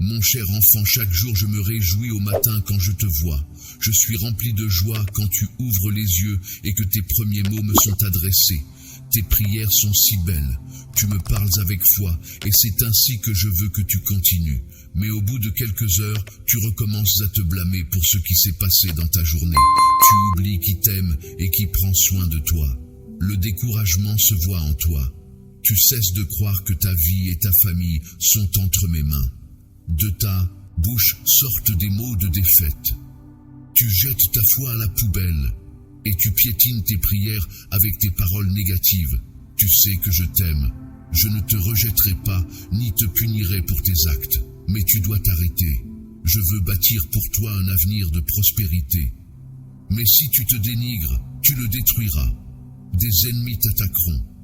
Mon cher enfant, chaque jour je me réjouis au matin quand je te vois. Je suis rempli de joie quand tu ouvres les yeux et que tes premiers mots me sont adressés. Tes prières sont si belles, tu me parles avec foi et c'est ainsi que je veux que tu continues. Mais au bout de quelques heures, tu recommences à te blâmer pour ce qui s'est passé dans ta journée. Tu oublies qui t'aime et qui prend soin de toi. Le découragement se voit en toi. Tu cesses de croire que ta vie et ta famille sont entre mes mains. De ta bouche sortent des mots de défaite. Tu jettes ta foi à la poubelle et tu piétines tes prières avec tes paroles négatives. Tu sais que je t'aime. Je ne te rejetterai pas ni te punirai pour tes actes. Mais tu dois t'arrêter. Je veux bâtir pour toi un avenir de prospérité. Mais si tu te dénigres, tu le détruiras. Des ennemis t'attaqueront.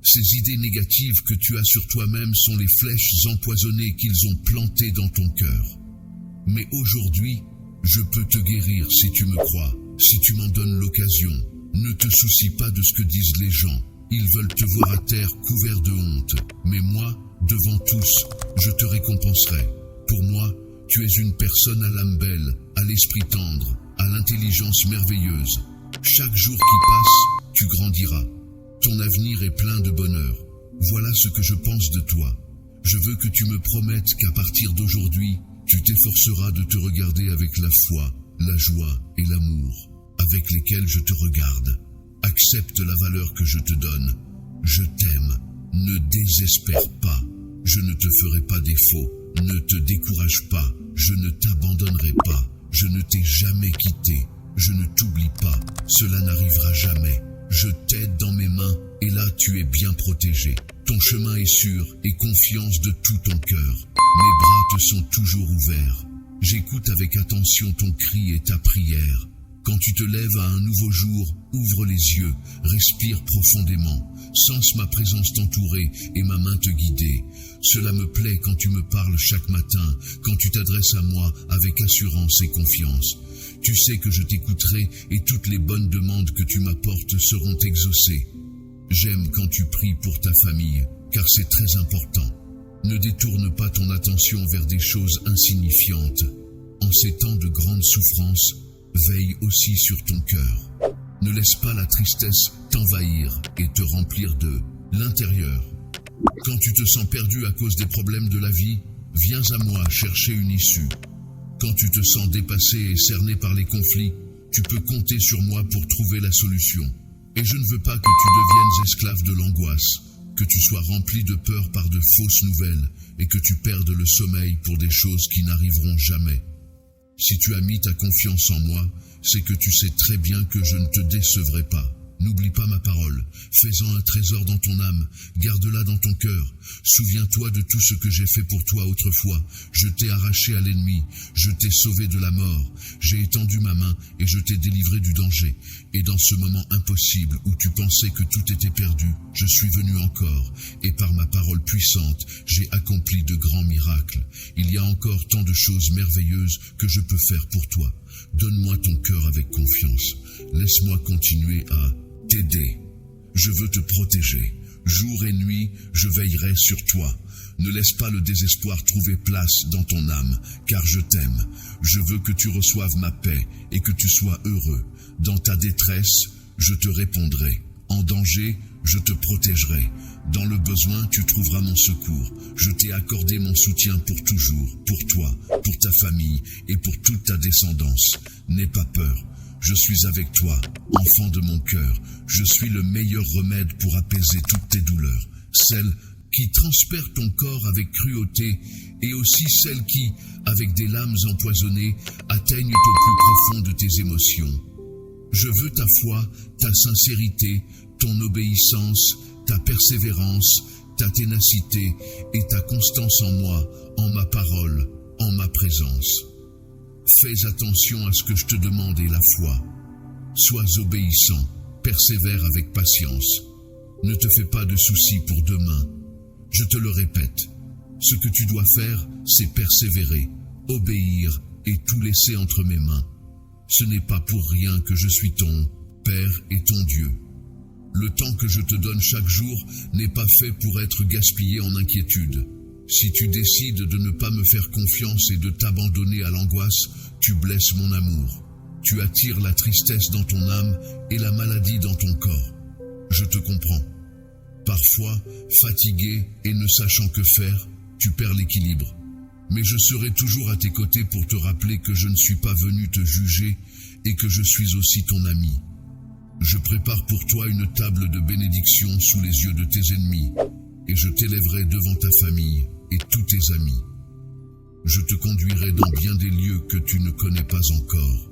Ces idées négatives que tu as sur toi-même sont les flèches empoisonnées qu'ils ont plantées dans ton cœur. Mais aujourd'hui, je peux te guérir si tu me crois, si tu m'en donnes l'occasion. Ne te soucie pas de ce que disent les gens. Ils veulent te voir à terre couvert de honte. Mais moi, devant tous, je te récompenserai. Pour moi, tu es une personne à l'âme belle, à l'esprit tendre, à l'intelligence merveilleuse. Chaque jour qui passe, tu grandiras. Ton avenir est plein de bonheur. Voilà ce que je pense de toi. Je veux que tu me promettes qu'à partir d'aujourd'hui, tu t'efforceras de te regarder avec la foi, la joie et l'amour avec lesquels je te regarde. Accepte la valeur que je te donne. Je t'aime. Ne désespère pas. Je ne te ferai pas défaut. Ne te décourage pas. Je ne t'abandonnerai pas. Je ne t'ai jamais quitté. Je ne t'oublie pas. Cela n'arrivera jamais. Je t'aide dans mes mains et là tu es bien protégé. Ton chemin est sûr et confiance de tout ton cœur. Mes bras te sont toujours ouverts. J'écoute avec attention ton cri et ta prière. Quand tu te lèves à un nouveau jour, ouvre les yeux, respire profondément, sens ma présence t'entourer et ma main te guider. Cela me plaît quand tu me parles chaque matin, quand tu t'adresses à moi avec assurance et confiance. Tu sais que je t'écouterai et toutes les bonnes demandes que tu m'apportes seront exaucées. J'aime quand tu pries pour ta famille, car c'est très important. Ne détourne pas ton attention vers des choses insignifiantes. En ces temps de grande souffrance, veille aussi sur ton cœur. Ne laisse pas la tristesse t'envahir et te remplir de l'intérieur. Quand tu te sens perdu à cause des problèmes de la vie, viens à moi chercher une issue. Quand tu te sens dépassé et cerné par les conflits, tu peux compter sur moi pour trouver la solution. Et je ne veux pas que tu deviennes esclave de l'angoisse, que tu sois rempli de peur par de fausses nouvelles et que tu perdes le sommeil pour des choses qui n'arriveront jamais. Si tu as mis ta confiance en moi, c'est que tu sais très bien que je ne te décevrai pas. N'oublie pas ma parole, fais-en un trésor dans ton âme, garde-la dans ton cœur. Souviens-toi de tout ce que j'ai fait pour toi autrefois. Je t'ai arraché à l'ennemi, je t'ai sauvé de la mort. J'ai étendu ma main et je t'ai délivré du danger. Et dans ce moment impossible où tu pensais que tout était perdu, je suis venu encore. Et par ma parole puissante, j'ai accompli de grands miracles. Il y a encore tant de choses merveilleuses que je peux faire pour toi. Donne-moi ton cœur avec confiance. Laisse-moi continuer à t'aider. Je veux te protéger. Jour et nuit, je veillerai sur toi. Ne laisse pas le désespoir trouver place dans ton âme, car je t'aime. Je veux que tu reçoives ma paix et que tu sois heureux. Dans ta détresse, je te répondrai. En danger, je te protégerai. Dans le besoin, tu trouveras mon secours. Je t'ai accordé mon soutien pour toujours, pour toi, pour ta famille et pour toute ta descendance. N'aie pas peur. Je suis avec toi, enfant de mon cœur. Je suis le meilleur remède pour apaiser toutes tes douleurs. Celles qui transpercent ton corps avec cruauté et aussi celles qui, avec des lames empoisonnées, atteignent au plus profond de tes émotions. Je veux ta foi, ta sincérité, ton obéissance, ta persévérance, ta ténacité et ta constance en moi, en ma parole, en ma présence. Fais attention à ce que je te demande et la foi. Sois obéissant, persévère avec patience. Ne te fais pas de soucis pour demain. Je te le répète, ce que tu dois faire, c'est persévérer, obéir et tout laisser entre mes mains. Ce n'est pas pour rien que je suis ton Père et ton Dieu. Le temps que je te donne chaque jour n'est pas fait pour être gaspillé en inquiétude. Si tu décides de ne pas me faire confiance et de t'abandonner à l'angoisse, tu blesses mon amour. Tu attires la tristesse dans ton âme et la maladie dans ton corps. Je te comprends. Parfois, fatigué et ne sachant que faire, tu perds l'équilibre. Mais je serai toujours à tes côtés pour te rappeler que je ne suis pas venu te juger et que je suis aussi ton ami. Je prépare pour toi une table de bénédiction sous les yeux de tes ennemis, et je t'élèverai devant ta famille et tous tes amis. Je te conduirai dans bien des lieux que tu ne connais pas encore.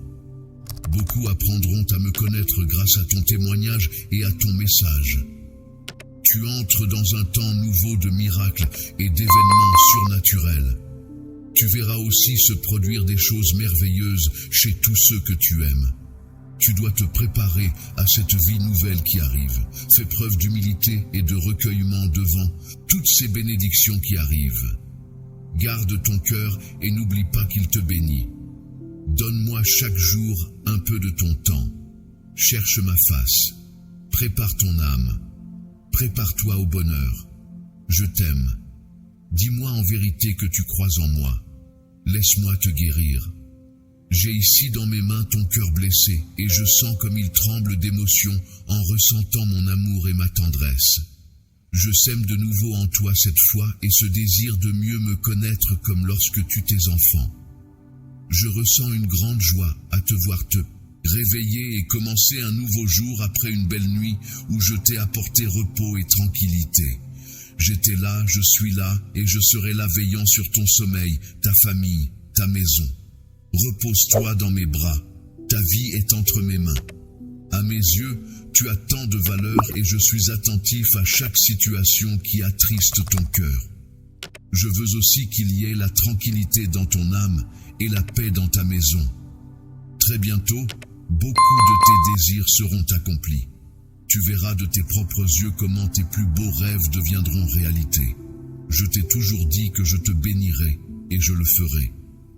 Beaucoup apprendront à me connaître grâce à ton témoignage et à ton message. Tu entres dans un temps nouveau de miracles et d'événements surnaturels. Tu verras aussi se produire des choses merveilleuses chez tous ceux que tu aimes. Tu dois te préparer à cette vie nouvelle qui arrive. Fais preuve d'humilité et de recueillement devant toutes ces bénédictions qui arrivent. Garde ton cœur et n'oublie pas qu'il te bénit. Donne-moi chaque jour un peu de ton temps. Cherche ma face. Prépare ton âme. Prépare-toi au bonheur. Je t'aime. Dis-moi en vérité que tu crois en moi. Laisse-moi te guérir. J'ai ici dans mes mains ton cœur blessé et je sens comme il tremble d'émotion en ressentant mon amour et ma tendresse. Je sème de nouveau en toi cette foi et ce désir de mieux me connaître comme lorsque tu étais enfant. Je ressens une grande joie à te voir te réveiller et commencer un nouveau jour après une belle nuit où je t'ai apporté repos et tranquillité. J'étais là, je suis là et je serai là veillant sur ton sommeil, ta famille, ta maison. Repose-toi dans mes bras, ta vie est entre mes mains. À mes yeux, tu as tant de valeur et je suis attentif à chaque situation qui attriste ton cœur. Je veux aussi qu'il y ait la tranquillité dans ton âme et la paix dans ta maison. Très bientôt, beaucoup de tes désirs seront accomplis. Tu verras de tes propres yeux comment tes plus beaux rêves deviendront réalité. Je t'ai toujours dit que je te bénirai et je le ferai.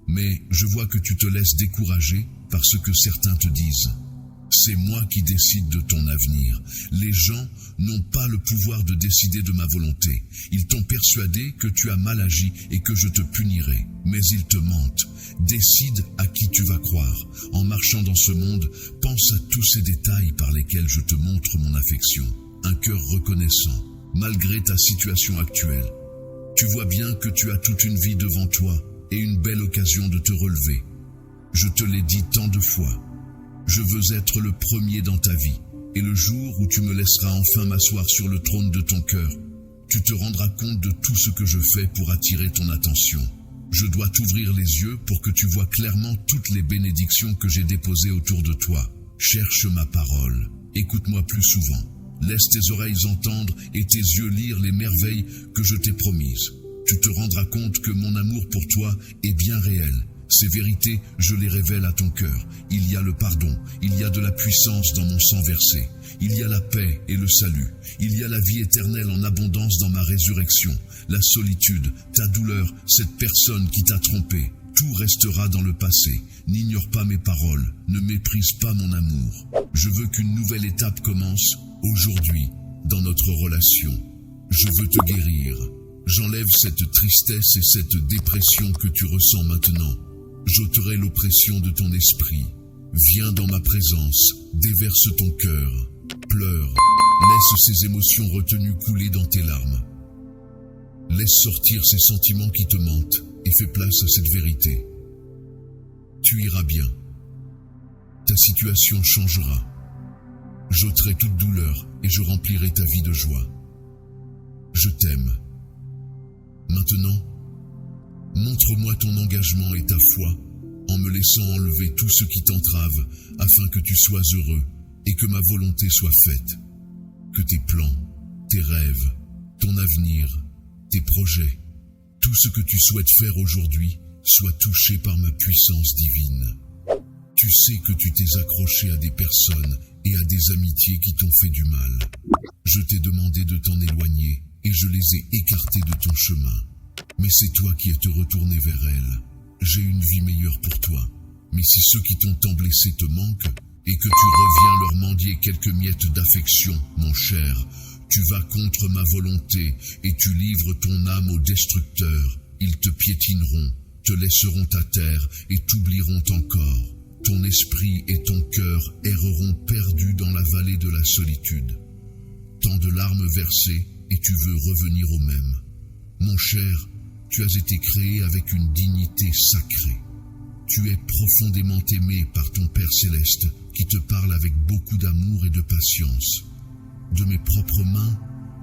Mais je vois que tu te laisses décourager par ce que certains te disent. C'est moi qui décide de ton avenir. Les gens n'ont pas le pouvoir de décider de ma volonté. Ils t'ont persuadé que tu as mal agi et que je te punirai. Mais ils te mentent. Décide à qui tu vas croire. En marchant dans ce monde, pense à tous ces détails par lesquels je te montre mon affection. Un cœur reconnaissant, malgré ta situation actuelle. Tu vois bien que tu as toute une vie devant toi et une belle occasion de te relever. Je te l'ai dit tant de fois. Je veux être le premier dans ta vie, et le jour où tu me laisseras enfin m'asseoir sur le trône de ton cœur, tu te rendras compte de tout ce que je fais pour attirer ton attention. Je dois t'ouvrir les yeux pour que tu vois clairement toutes les bénédictions que j'ai déposées autour de toi. Cherche ma parole, écoute-moi plus souvent. Laisse tes oreilles entendre et tes yeux lire les merveilles que je t'ai promises. Tu te rendras compte que mon amour pour toi est bien réel. Ces vérités, je les révèle à ton cœur. Il y a le pardon, il y a de la puissance dans mon sang versé. Il y a la paix et le salut. Il y a la vie éternelle en abondance dans ma résurrection. La solitude, ta douleur, cette personne qui t'a trompé. Tout restera dans le passé. N'ignore pas mes paroles, ne méprise pas mon amour. Je veux qu'une nouvelle étape commence, aujourd'hui, dans notre relation. Je veux te guérir. J'enlève cette tristesse et cette dépression que tu ressens maintenant. J'ôterai l'oppression de ton esprit. Viens dans ma présence, déverse ton cœur, pleure, laisse ces émotions retenues couler dans tes larmes. Laisse sortir ces sentiments qui te mentent et fais place à cette vérité. Tu iras bien. Ta situation changera. J'ôterai toute douleur et je remplirai ta vie de joie. Je t'aime. Maintenant, montre-moi ton engagement et ta foi en me laissant enlever tout ce qui t'entrave afin que tu sois heureux et que ma volonté soit faite. Que tes plans, tes rêves, ton avenir, tes projets, tout ce que tu souhaites faire aujourd'hui soit touché par ma puissance divine. Tu sais que tu t'es accroché à des personnes et à des amitiés qui t'ont fait du mal. Je t'ai demandé de t'en éloigner et je les ai écartés de ton chemin. Mais c'est toi qui es te retourné vers elles. J'ai une vie meilleure pour toi. Mais si ceux qui t'ont tant blessé te manquent, et que tu reviens leur mendier quelques miettes d'affection, mon cher, Tu vas contre ma volonté, et tu livres ton âme au destructeur. Ils te piétineront, te laisseront à terre, et t'oublieront encore. Ton esprit et ton cœur erreront perdus dans la vallée de la solitude. Tant de larmes versées, et tu veux revenir au même. Mon cher, tu as été créé avec une dignité sacrée. Tu es profondément aimé par ton Père céleste, qui te parle avec beaucoup d'amour et de patience. De mes propres mains,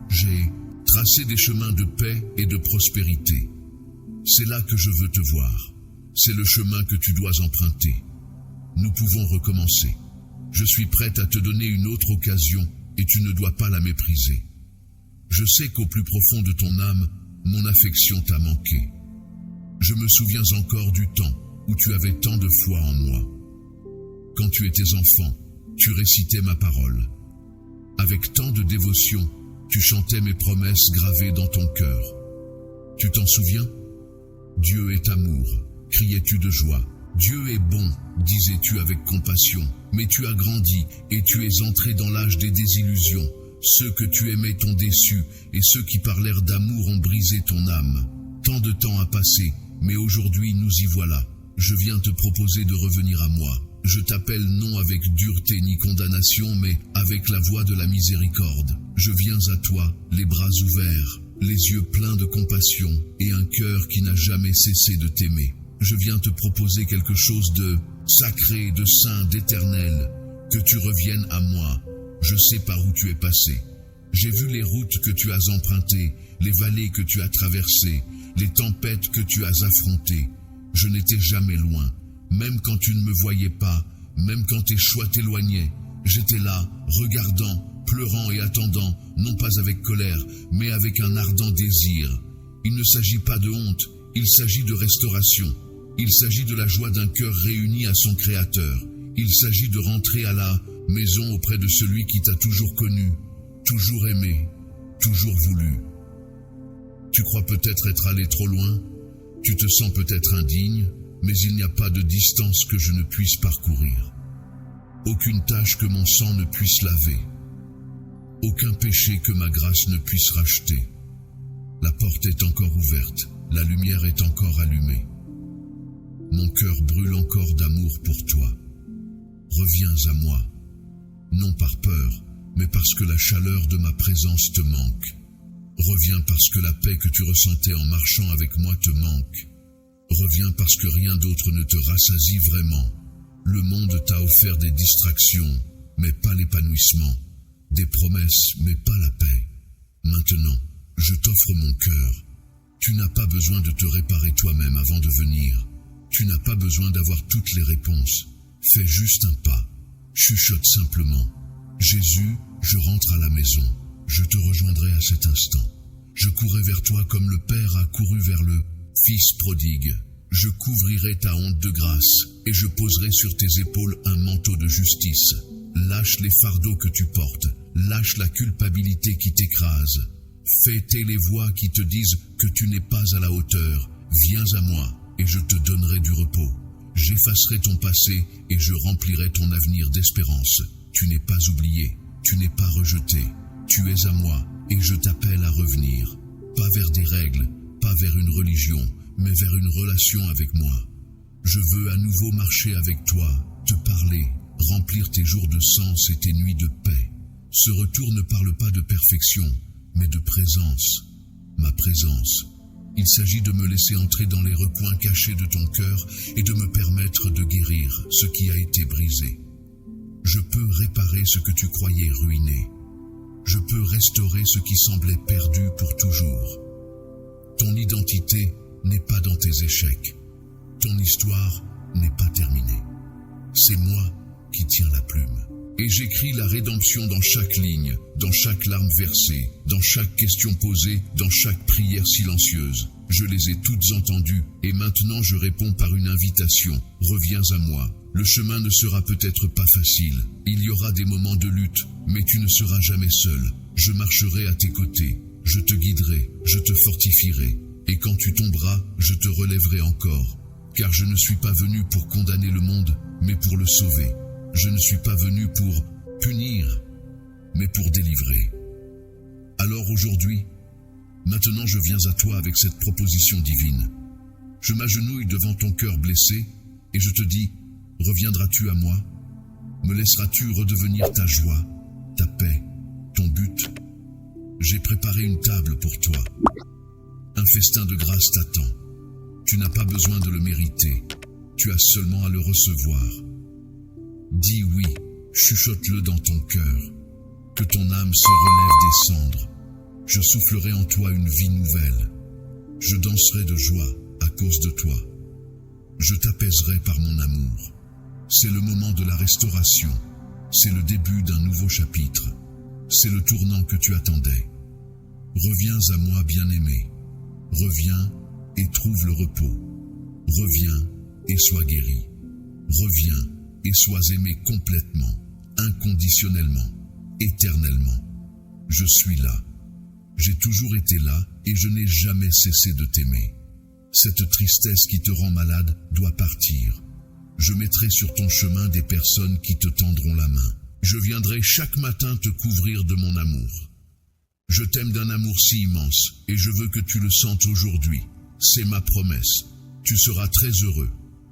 j'ai tracé des chemins de paix et de prospérité. C'est là que je veux te voir. C'est le chemin que tu dois emprunter. Nous pouvons recommencer. Je suis prête à te donner une autre occasion et tu ne dois pas la mépriser. Je sais qu'au plus profond de ton âme, mon affection t'a manqué. Je me souviens encore du temps où tu avais tant de foi en moi. Quand tu étais enfant, tu récitais ma parole. Avec tant de dévotion, tu chantais mes promesses gravées dans ton cœur. Tu t'en souviens? Dieu est amour, criais-tu de joie. Dieu est bon, disais-tu avec compassion. Mais tu as grandi et tu es entré dans l'âge des désillusions. Ceux que tu aimais t'ont déçu et ceux qui parlèrent d'amour ont brisé ton âme. Tant de temps a passé, mais aujourd'hui nous y voilà. Je viens te proposer de revenir à moi. Je t'appelle non avec dureté ni condamnation, mais avec la voix de la miséricorde. Je viens à toi, les bras ouverts, les yeux pleins de compassion et un cœur qui n'a jamais cessé de t'aimer. Je viens te proposer quelque chose de sacré, de saint, d'éternel. Que tu reviennes à moi. Je sais par où tu es passé. J'ai vu les routes que tu as empruntées, les vallées que tu as traversées, les tempêtes que tu as affrontées. Je n'étais jamais loin. Même quand tu ne me voyais pas, même quand tes choix t'éloignaient, j'étais là, regardant, pleurant et attendant, non pas avec colère, mais avec un ardent désir. Il ne s'agit pas de honte, il s'agit de restauration. Il s'agit de la joie d'un cœur réuni à son Créateur. Il s'agit de rentrer à la maison auprès de celui qui t'a toujours connu, toujours aimé, toujours voulu. Tu crois peut-être être allé trop loin, tu te sens peut-être indigne, mais il n'y a pas de distance que je ne puisse parcourir. Aucune tâche que mon sang ne puisse laver. Aucun péché que ma grâce ne puisse racheter. La porte est encore ouverte, la lumière est encore allumée. Mon cœur brûle encore d'amour pour toi. Reviens à moi, non par peur, mais parce que la chaleur de ma présence te manque. Reviens parce que la paix que tu ressentais en marchant avec moi te manque. Reviens parce que rien d'autre ne te rassasie vraiment. Le monde t'a offert des distractions, mais pas l'épanouissement. Des promesses, mais pas la paix. Maintenant, je t'offre mon cœur. Tu n'as pas besoin de te réparer toi-même avant de venir. Tu n'as pas besoin d'avoir toutes les réponses. Fais juste un pas. Chuchote simplement. Jésus, je rentre à la maison. Je te rejoindrai à cet instant. Je courrai vers toi comme le Père a couru vers le Fils prodigue. Je couvrirai ta honte de grâce et je poserai sur tes épaules un manteau de justice. Lâche les fardeaux que tu portes. Lâche la culpabilité qui t'écrase. Fais taire les voix qui te disent que tu n'es pas à la hauteur. Viens à moi et je te donnerai du repos. J'effacerai ton passé et je remplirai ton avenir d'espérance. Tu n'es pas oublié, tu n'es pas rejeté. Tu es à moi et je t'appelle à revenir. Pas vers des règles, pas vers une religion, mais vers une relation avec moi. Je veux à nouveau marcher avec toi, te parler, remplir tes jours de sens et tes nuits de paix. Ce retour ne parle pas de perfection, mais de présence. Ma présence. Il s'agit de me laisser entrer dans les recoins cachés de ton cœur et de me permettre de guérir ce qui a été brisé. Je peux réparer ce que tu croyais ruiné. Je peux restaurer ce qui semblait perdu pour toujours. Ton identité n'est pas dans tes échecs. Ton histoire n'est pas terminée. C'est moi qui tiens la plume. Et j'écris la rédemption dans chaque ligne, dans chaque larme versée, dans chaque question posée, dans chaque prière silencieuse. Je les ai toutes entendues, et maintenant je réponds par une invitation. Reviens à moi. Le chemin ne sera peut-être pas facile. Il y aura des moments de lutte, mais tu ne seras jamais seul. Je marcherai à tes côtés. Je te guiderai, je te fortifierai. Et quand tu tomberas, je te relèverai encore. Car je ne suis pas venu pour condamner le monde, mais pour le sauver. Je ne suis pas venu pour punir, mais pour délivrer. Alors aujourd'hui, maintenant je viens à toi avec cette proposition divine. Je m'agenouille devant ton cœur blessé et je te dis, reviendras-tu à moi? Me laisseras-tu redevenir ta joie, ta paix, ton but? J'ai préparé une table pour toi. Un festin de grâce t'attend. Tu n'as pas besoin de le mériter. Tu as seulement à le recevoir. Dis oui, chuchote-le dans ton cœur. Que ton âme se relève des cendres. Je soufflerai en toi une vie nouvelle. Je danserai de joie à cause de toi. Je t'apaiserai par mon amour. C'est le moment de la restauration. C'est le début d'un nouveau chapitre. C'est le tournant que tu attendais. Reviens à moi, bien-aimé. Reviens et trouve le repos. Reviens et sois guéri. Reviens et sois aimé complètement, inconditionnellement, éternellement. Je suis là. J'ai toujours été là et je n'ai jamais cessé de t'aimer. Cette tristesse qui te rend malade doit partir. Je mettrai sur ton chemin des personnes qui te tendront la main. Je viendrai chaque matin te couvrir de mon amour. Je t'aime d'un amour si immense et je veux que tu le sentes aujourd'hui. C'est ma promesse. Tu seras très heureux.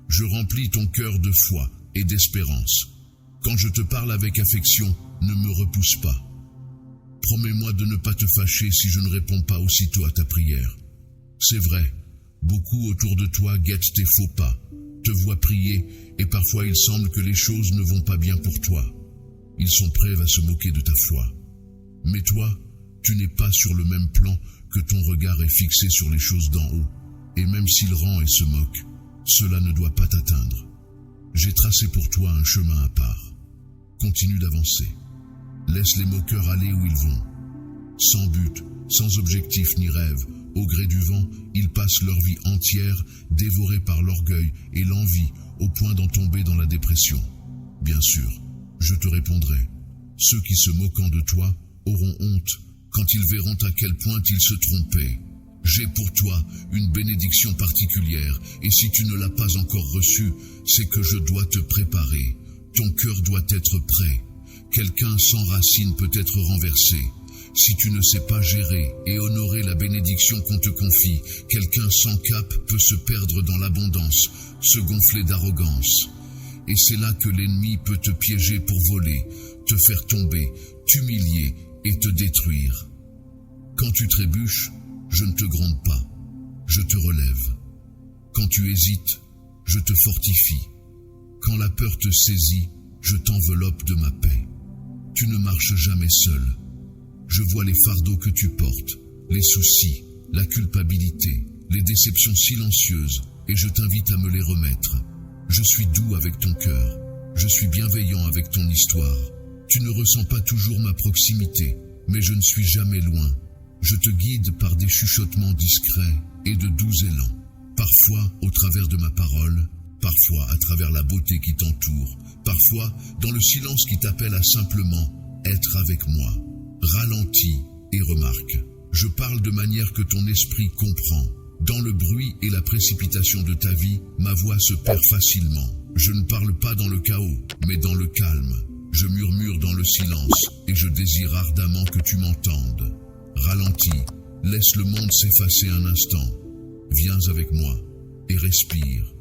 Je remplis ton cœur de foi et d'espérance. Quand je te parle avec affection, ne me repousse pas. Promets-moi de ne pas te fâcher si je ne réponds pas aussitôt à ta prière. C'est vrai, beaucoup autour de toi guettent tes faux pas, te voient prier et parfois il semble que les choses ne vont pas bien pour toi. Ils sont prêts à se moquer de ta foi. Mais toi, tu n'es pas sur le même plan que ton regard est fixé sur les choses d'en haut. Et même s'il rend et se moque, cela ne doit pas t'atteindre. J'ai tracé pour toi un chemin à part. Continue d'avancer. Laisse les moqueurs aller où ils vont. Sans but, sans objectif ni rêve, au gré du vent, ils passent leur vie entière, dévorés par l'orgueil et l'envie, au point d'en tomber dans la dépression. Bien sûr, je te répondrai. Ceux qui se moquant de toi auront honte quand ils verront à quel point ils se trompaient. J'ai pour toi une bénédiction particulière, et si tu ne l'as pas encore reçue, c'est que je dois te préparer. Ton cœur doit être prêt. Quelqu'un sans racine peut être renversé. Si tu ne sais pas gérer et honorer la bénédiction qu'on te confie, quelqu'un sans cap peut se perdre dans l'abondance, se gonfler d'arrogance. Et c'est là que l'ennemi peut te piéger pour voler, te faire tomber, t'humilier et te détruire. Quand tu trébuches, je ne te gronde pas, je te relève. Quand tu hésites, je te fortifie. Quand la peur te saisit, je t'enveloppe de ma paix. Tu ne marches jamais seul. Je vois les fardeaux que tu portes, les soucis, la culpabilité, les déceptions silencieuses, et je t'invite à me les remettre. Je suis doux avec ton cœur, je suis bienveillant avec ton histoire. Tu ne ressens pas toujours ma proximité, mais je ne suis jamais loin. Je te guide par des chuchotements discrets et de doux élans, parfois au travers de ma parole, parfois à travers la beauté qui t'entoure, parfois dans le silence qui t'appelle à simplement être avec moi. Ralentis et remarque. Je parle de manière que ton esprit comprend. Dans le bruit et la précipitation de ta vie, ma voix se perd facilement. Je ne parle pas dans le chaos, mais dans le calme. Je murmure dans le silence et je désire ardemment que tu m'entendes. Ralentis, laisse le monde s'effacer un instant. Viens avec moi et respire.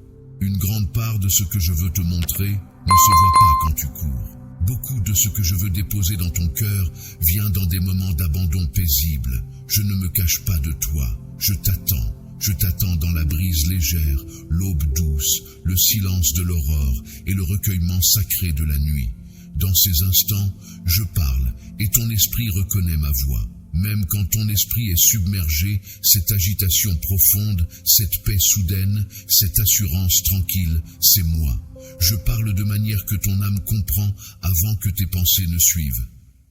Une grande part de ce que je veux te montrer ne se voit pas quand tu cours. Beaucoup de ce que je veux déposer dans ton cœur vient dans des moments d'abandon paisible. Je ne me cache pas de toi, je t'attends. Je t'attends dans la brise légère, l'aube douce, le silence de l'aurore et le recueillement sacré de la nuit. Dans ces instants, je parle et ton esprit reconnaît ma voix. Même quand ton esprit est submergé, cette agitation profonde, cette paix soudaine, cette assurance tranquille, c'est moi. Je parle de manière que ton âme comprend avant que tes pensées ne suivent.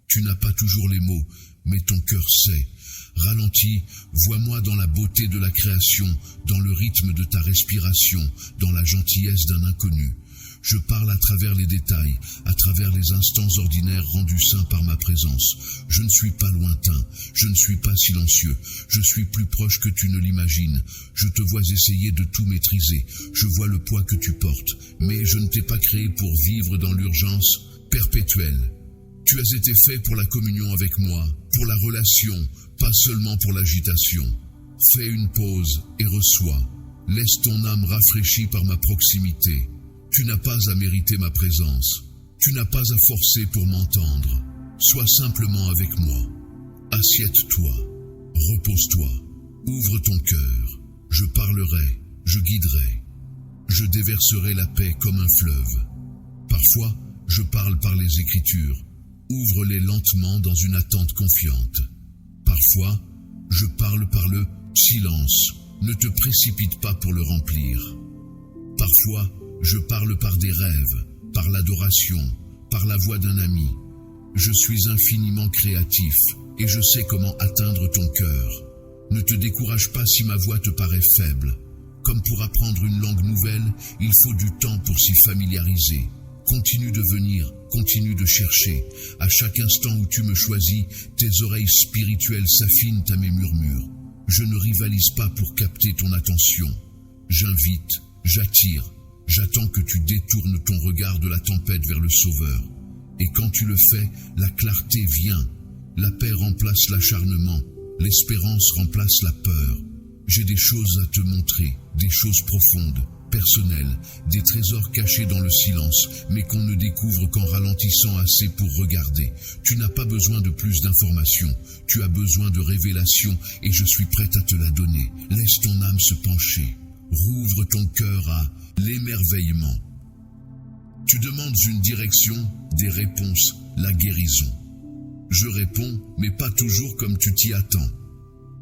Tu n'as pas toujours les mots, mais ton cœur sait. Ralentis, vois-moi dans la beauté de la création, dans le rythme de ta respiration, dans la gentillesse d'un inconnu. Je parle à travers les détails, à travers les instants ordinaires rendus sains par ma présence. Je ne suis pas lointain, je ne suis pas silencieux, je suis plus proche que tu ne l'imagines. Je te vois essayer de tout maîtriser, je vois le poids que tu portes, mais je ne t'ai pas créé pour vivre dans l'urgence perpétuelle. Tu as été fait pour la communion avec moi, pour la relation, pas seulement pour l'agitation. Fais une pause et reçois. Laisse ton âme rafraîchie par ma proximité. Tu n'as pas à mériter ma présence. Tu n'as pas à forcer pour m'entendre. Sois simplement avec moi. Assieds-toi. Repose-toi. Ouvre ton cœur. Je parlerai. Je guiderai. Je déverserai la paix comme un fleuve. Parfois, je parle par les Écritures. Ouvre-les lentement dans une attente confiante. Parfois, je parle par le silence. Ne te précipite pas pour le remplir. Parfois, je parle par des rêves, par l'adoration, par la voix d'un ami. Je suis infiniment créatif et je sais comment atteindre ton cœur. Ne te décourage pas si ma voix te paraît faible. Comme pour apprendre une langue nouvelle, il faut du temps pour s'y familiariser. Continue de venir, continue de chercher. À chaque instant où tu me choisis, tes oreilles spirituelles s'affinent à mes murmures. Je ne rivalise pas pour capter ton attention. J'invite, j'attire, j'attends que tu détournes ton regard de la tempête vers le Sauveur. Et quand tu le fais, la clarté vient. La paix remplace l'acharnement. L'espérance remplace la peur. J'ai des choses à te montrer, des choses profondes, personnelles, des trésors cachés dans le silence, mais qu'on ne découvre qu'en ralentissant assez pour regarder. Tu n'as pas besoin de plus d'informations, tu as besoin de révélations et je suis prête à te la donner. Laisse ton âme se pencher, rouvre ton cœur à l'émerveillement. Tu demandes une direction, des réponses, la guérison. Je réponds, mais pas toujours comme tu t'y attends.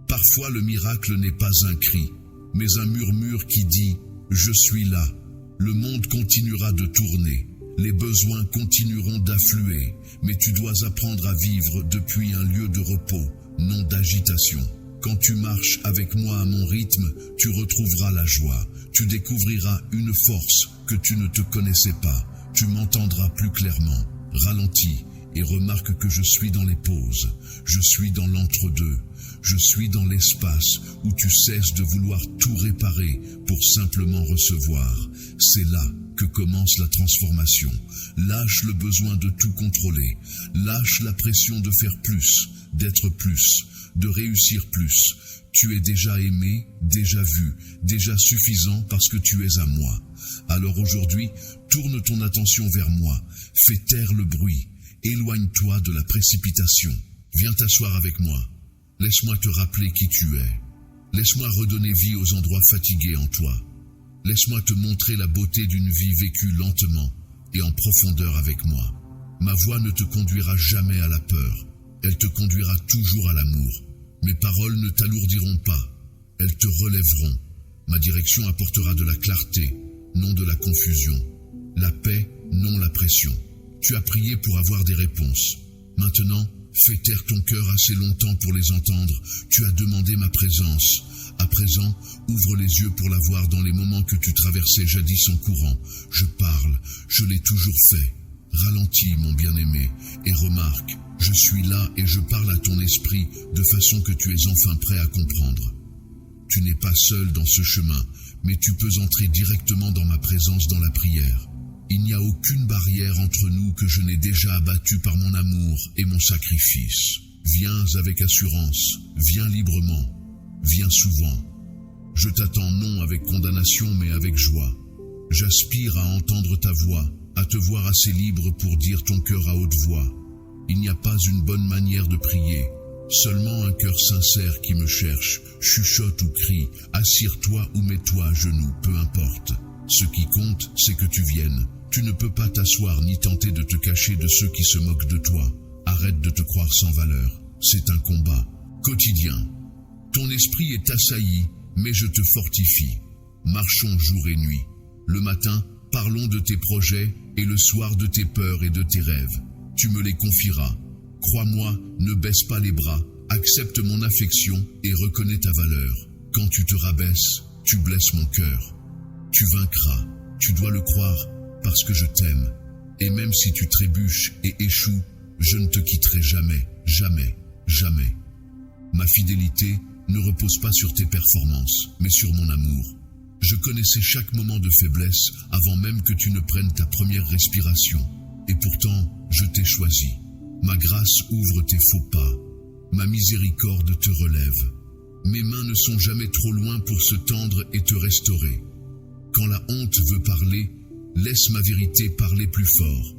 Parfois le miracle n'est pas un cri, mais un murmure qui dit « Je suis là ». Le monde continuera de tourner, les besoins continueront d'affluer, mais tu dois apprendre à vivre depuis un lieu de repos, non d'agitation. Quand tu marches avec moi à mon rythme, tu retrouveras la joie, tu découvriras une force que tu ne te connaissais pas, tu m'entendras plus clairement. Ralentis et remarque que je suis dans les pauses, je suis dans l'entre-deux. Je suis dans l'espace où tu cesses de vouloir tout réparer pour simplement recevoir. C'est là que commence la transformation. Lâche le besoin de tout contrôler. Lâche la pression de faire plus, d'être plus, de réussir plus. Tu es déjà aimé, déjà vu, déjà suffisant parce que tu es à moi. Alors aujourd'hui, tourne ton attention vers moi. Fais taire le bruit. Éloigne-toi de la précipitation. Viens t'asseoir avec moi. Laisse-moi te rappeler qui tu es. Laisse-moi redonner vie aux endroits fatigués en toi. Laisse-moi te montrer la beauté d'une vie vécue lentement et en profondeur avec moi. Ma voix ne te conduira jamais à la peur. Elle te conduira toujours à l'amour. Mes paroles ne t'alourdiront pas. Elles te relèveront. Ma direction apportera de la clarté, non de la confusion. La paix, non la pression. Tu as prié pour avoir des réponses. Maintenant, fais taire ton cœur assez longtemps pour les entendre. Tu as demandé ma présence. À présent, ouvre les yeux pour la voir dans les moments que tu traversais jadis en courant. Je parle, je l'ai toujours fait. Ralentis, mon bien-aimé, et remarque, je suis là et je parle à ton esprit de façon que tu es enfin prêt à comprendre. Tu n'es pas seul dans ce chemin, mais tu peux entrer directement dans ma présence dans la prière. Il n'y a aucune barrière entre nous que je n'ai déjà abattue par mon amour et mon sacrifice. Viens avec assurance, viens librement, viens souvent. Je t'attends non avec condamnation mais avec joie. J'aspire à entendre ta voix, à te voir assez libre pour dire ton cœur à haute voix. Il n'y a pas une bonne manière de prier, seulement un cœur sincère qui me cherche, chuchote ou crie, assire-toi ou mets-toi à genoux, peu importe. Ce qui compte, c'est que tu viennes. Tu ne peux pas t'asseoir ni tenter de te cacher de ceux qui se moquent de toi. Arrête de te croire sans valeur. C'est un combat quotidien. Ton esprit est assailli, mais je te fortifie. Marchons jour et nuit. Le matin, parlons de tes projets et le soir de tes peurs et de tes rêves. Tu me les confieras. Crois-moi, ne baisse pas les bras, accepte mon affection et reconnais ta valeur. Quand tu te rabaisses, tu blesses mon cœur. Tu vaincras, tu dois le croire, parce que je t'aime. Et même si tu trébuches et échoues, je ne te quitterai jamais, jamais, jamais. Ma fidélité ne repose pas sur tes performances, mais sur mon amour. Je connaissais chaque moment de faiblesse avant même que tu ne prennes ta première respiration. Et pourtant, je t'ai choisi. Ma grâce ouvre tes faux pas. Ma miséricorde te relève. Mes mains ne sont jamais trop loin pour se tendre et te restaurer. Quand la honte veut parler, laisse ma vérité parler plus fort.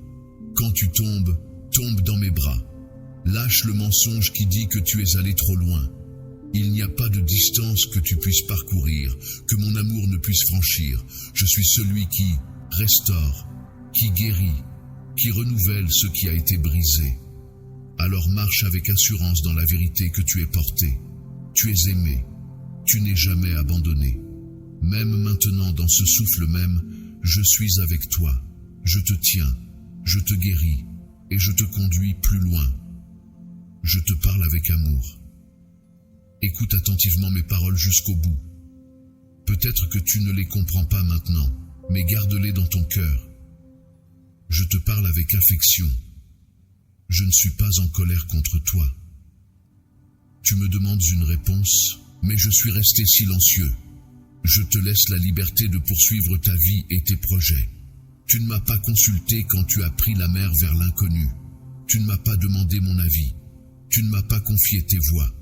Quand tu tombes, tombe dans mes bras. Lâche le mensonge qui dit que tu es allé trop loin. Il n'y a pas de distance que tu puisses parcourir, que mon amour ne puisse franchir. Je suis celui qui restaure, qui guérit, qui renouvelle ce qui a été brisé. Alors marche avec assurance dans la vérité que tu es porté. Tu es aimé, tu n'es jamais abandonné. Même maintenant, dans ce souffle même, je suis avec toi. Je te tiens, je te guéris et je te conduis plus loin. Je te parle avec amour. Écoute attentivement mes paroles jusqu'au bout. Peut-être que tu ne les comprends pas maintenant, mais garde-les dans ton cœur. Je te parle avec affection. Je ne suis pas en colère contre toi. Tu me demandes une réponse, mais je suis resté silencieux. Je te laisse la liberté de poursuivre ta vie et tes projets. Tu ne m'as pas consulté quand tu as pris la mer vers l'inconnu. Tu ne m'as pas demandé mon avis. Tu ne m'as pas confié tes voies.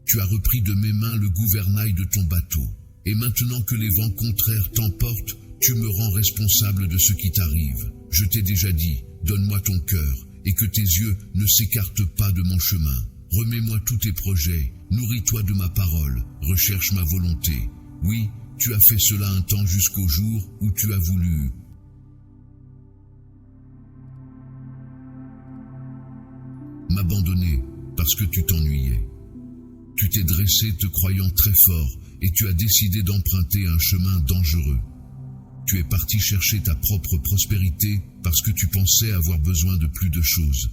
Tu as repris de mes mains le gouvernail de ton bateau. Et maintenant que les vents contraires t'emportent, tu me rends responsable de ce qui t'arrive. Je t'ai déjà dit, donne-moi ton cœur, et que tes yeux ne s'écartent pas de mon chemin. Remets-moi tous tes projets, nourris-toi de ma parole, recherche ma volonté. Oui, tu as fait cela un temps jusqu'au jour où tu as voulu. M'abandonner parce que tu t'ennuyais. Tu t'es dressé te croyant très fort et tu as décidé d'emprunter un chemin dangereux. Tu es parti chercher ta propre prospérité parce que tu pensais avoir besoin de plus de choses.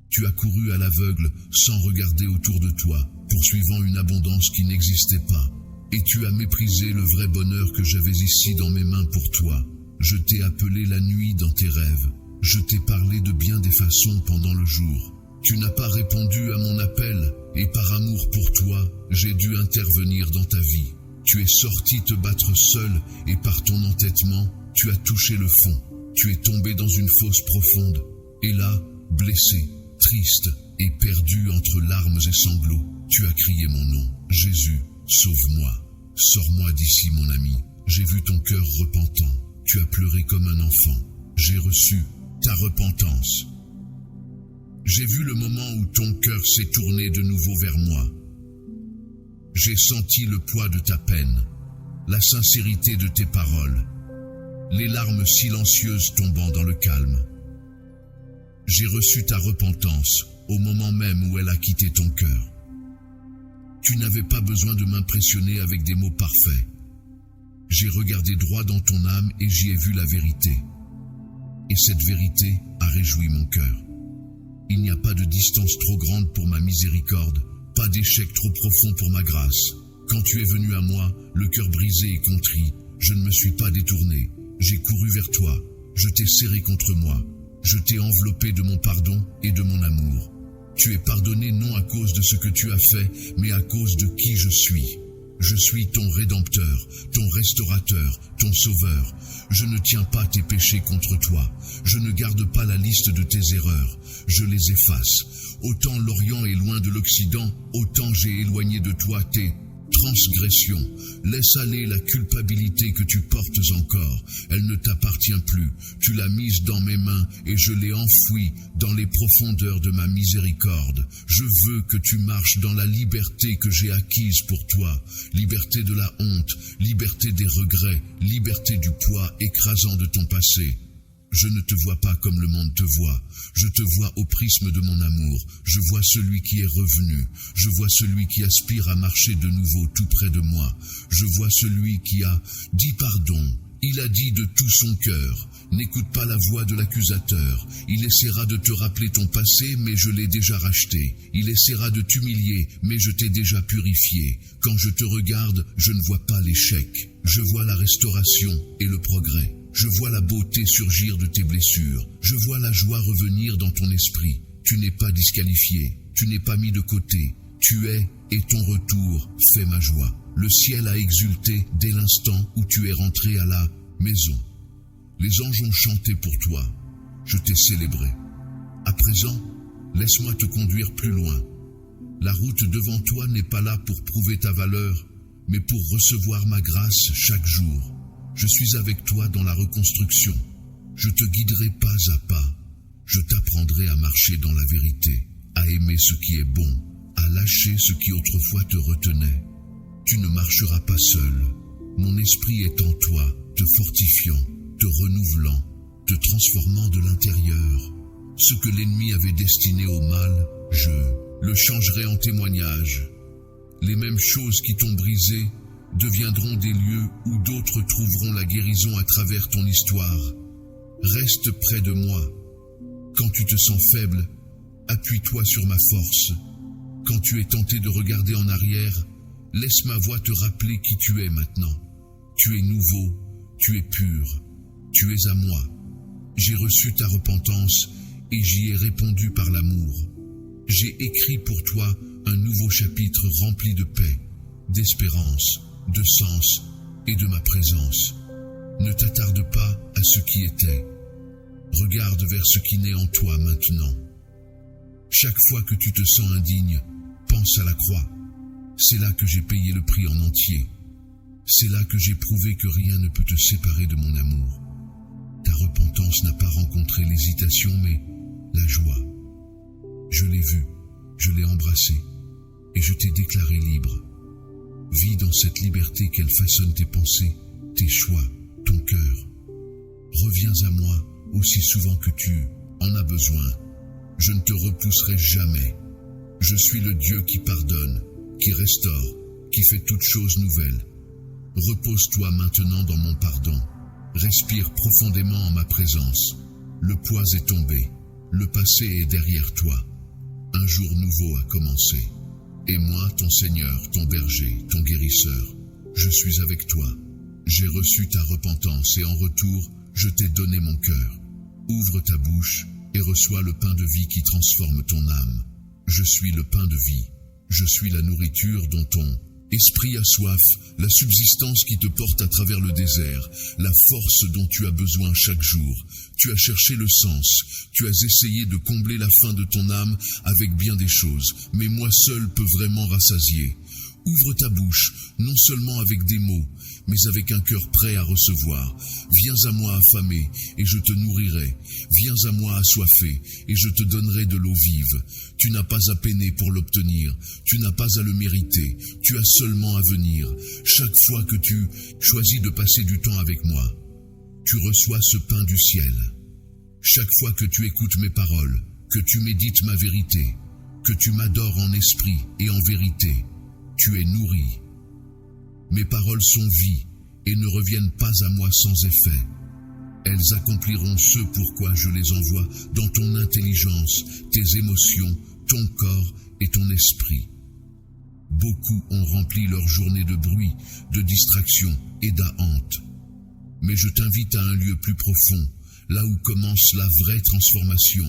Tu as couru à l'aveugle sans regarder autour de toi, poursuivant une abondance qui n'existait pas. Et tu as méprisé le vrai bonheur que j'avais ici dans mes mains pour toi. Je t'ai appelé la nuit dans tes rêves. Je t'ai parlé de bien des façons pendant le jour. Tu n'as pas répondu à mon appel, et par amour pour toi, j'ai dû intervenir dans ta vie. Tu es sorti te battre seul, et par ton entêtement, tu as touché le fond. Tu es tombé dans une fosse profonde, et là, blessé, triste et perdu entre larmes et sanglots, tu as crié mon nom. Jésus, sauve-moi. Sors-moi d'ici, mon ami. J'ai vu ton cœur repentant. Tu as pleuré comme un enfant. J'ai reçu ta repentance. J'ai vu le moment où ton cœur s'est tourné de nouveau vers moi. J'ai senti le poids de ta peine, la sincérité de tes paroles, les larmes silencieuses tombant dans le calme. J'ai reçu ta repentance au moment même où elle a quitté ton cœur. Tu n'avais pas besoin de m'impressionner avec des mots parfaits. J'ai regardé droit dans ton âme et j'y ai vu la vérité. Et cette vérité a réjoui mon cœur. Il n'y a pas de distance trop grande pour ma miséricorde, pas d'échec trop profond pour ma grâce. Quand tu es venu à moi, le cœur brisé et contrit, je ne me suis pas détourné. J'ai couru vers toi, je t'ai serré contre moi, je t'ai enveloppé de mon pardon et de mon amour. Tu es pardonné non à cause de ce que tu as fait, mais à cause de qui je suis. Je suis ton rédempteur, ton restaurateur, ton sauveur. Je ne tiens pas tes péchés contre toi. Je ne garde pas la liste de tes erreurs. Je les efface. Autant l'Orient est loin de l'Occident, autant j'ai éloigné de toi tes transgressions. Laisse aller la culpabilité que tu portes encore. Elle ne t'appartient plus. Tu l'as mise dans mes mains et je l'ai enfouie dans les profondeurs de ma miséricorde. Je veux que tu marches dans la liberté que j'ai acquise pour toi. Liberté de la honte, liberté des regrets, liberté du poids écrasant de ton passé. Je ne te vois pas comme le monde te voit. Je te vois au prisme de mon amour. Je vois celui qui est revenu. Je vois celui qui aspire à marcher de nouveau tout près de moi. Je vois celui qui a dit pardon. Il a dit de tout son cœur. N'écoute pas la voix de l'accusateur. Il essaiera de te rappeler ton passé, mais je l'ai déjà racheté. Il essaiera de t'humilier, mais je t'ai déjà purifié. Quand je te regarde, je ne vois pas l'échec. Je vois la restauration et le progrès. Je vois la beauté surgir de tes blessures. Je vois la joie revenir dans ton esprit. Tu n'es pas disqualifié. Tu n'es pas mis de côté. Tu es, et ton retour fait ma joie. Le ciel a exulté dès l'instant où tu es rentré à la maison. Les anges ont chanté pour toi. Je t'ai célébré. À présent, Laisse-moi te conduire plus loin. La route devant toi n'est pas là pour prouver ta valeur, mais pour recevoir ma grâce chaque jour. Je suis avec toi dans la reconstruction. Je te guiderai pas à pas. Je t'apprendrai à marcher dans la vérité, à aimer ce qui est bon, à lâcher ce qui autrefois te retenait. Tu ne marcheras pas seul. Mon esprit est en toi, te fortifiant, te renouvelant, te transformant de l'intérieur. Ce que l'ennemi avait destiné au mal, je le changerai en témoignage. Les mêmes choses qui t'ont brisé deviendront des lieux où d'autres trouveront la guérison à travers ton histoire. Reste près de moi. Quand tu te sens faible, appuie-toi sur ma force. Quand tu es tenté de regarder en arrière, laisse ma voix te rappeler qui tu es maintenant. Tu es nouveau, tu es pur, tu es à moi. J'ai reçu ta repentance et j'y ai répondu par l'amour. J'ai écrit pour toi un nouveau chapitre rempli de paix, d'espérance, de sens et de ma présence. Ne t'attarde pas à ce qui était. Regarde vers ce qui naît en toi maintenant. Chaque fois que tu te sens indigne, pense à la croix. C'est là que j'ai payé le prix en entier. C'est là que j'ai prouvé que rien ne peut te séparer de mon amour. Ta repentance n'a pas rencontré l'hésitation, mais la joie. Je l'ai vue, je l'ai embrassée, et je t'ai déclaré libre. Vis dans cette liberté qu'elle façonne tes pensées, tes choix, ton cœur. Reviens à moi aussi souvent que tu en as besoin. Je ne te repousserai jamais. Je suis le Dieu qui pardonne, qui restaure, qui fait toutes choses nouvelles. Repose-toi maintenant dans mon pardon. Respire profondément en ma présence. Le poids est tombé. Le passé est derrière toi. Un jour nouveau a commencé. Et moi, ton Seigneur, ton berger, ton guérisseur, je suis avec toi. J'ai reçu ta repentance et en retour, je t'ai donné mon cœur. Ouvre ta bouche et reçois le pain de vie qui transforme ton âme. Je suis le pain de vie. Je suis la nourriture dont ton esprit a soif, la subsistance qui te porte à travers le désert, la force dont tu as besoin chaque jour. Tu as cherché le sens, tu as essayé de combler la faim de ton âme avec bien des choses, mais moi seul peux vraiment rassasier. Ouvre ta bouche, non seulement avec des mots, mais avec un cœur prêt à recevoir. Viens à moi affamé, et je te nourrirai. Viens à moi assoiffé, et je te donnerai de l'eau vive. Tu n'as pas à peiner pour l'obtenir, tu n'as pas à le mériter, tu as seulement à venir. Chaque fois que tu choisis de passer du temps avec moi, tu reçois ce pain du ciel. Chaque fois que tu écoutes mes paroles, que tu médites ma vérité, que tu m'adores en esprit et en vérité, tu es nourri. Mes paroles sont vie et ne reviennent pas à moi sans effet. Elles accompliront ce pourquoi je les envoie dans ton intelligence, tes émotions, ton corps et ton esprit. Beaucoup ont rempli leur journée de bruit, de distraction et d'ahante. Mais je t'invite à un lieu plus profond, là où commence la vraie transformation.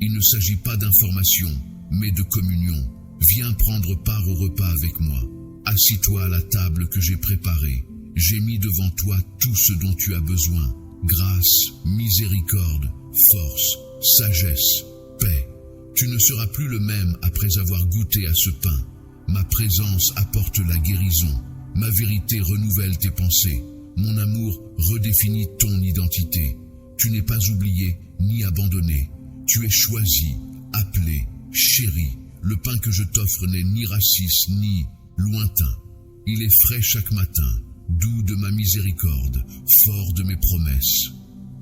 Il ne s'agit pas d'information, mais de communion. Viens prendre part au repas avec moi. Assis-toi à la table que j'ai préparée. J'ai mis devant toi tout ce dont tu as besoin. Grâce, miséricorde, force, sagesse, paix. Tu ne seras plus le même après avoir goûté à ce pain. Ma présence apporte la guérison. Ma vérité renouvelle tes pensées. Mon amour redéfinit ton identité. Tu n'es pas oublié ni abandonné. Tu es choisi, appelé, chéri. Le pain que je t'offre n'est ni raciste ni lointain. Il est frais chaque matin, doux de ma miséricorde, fort de mes promesses.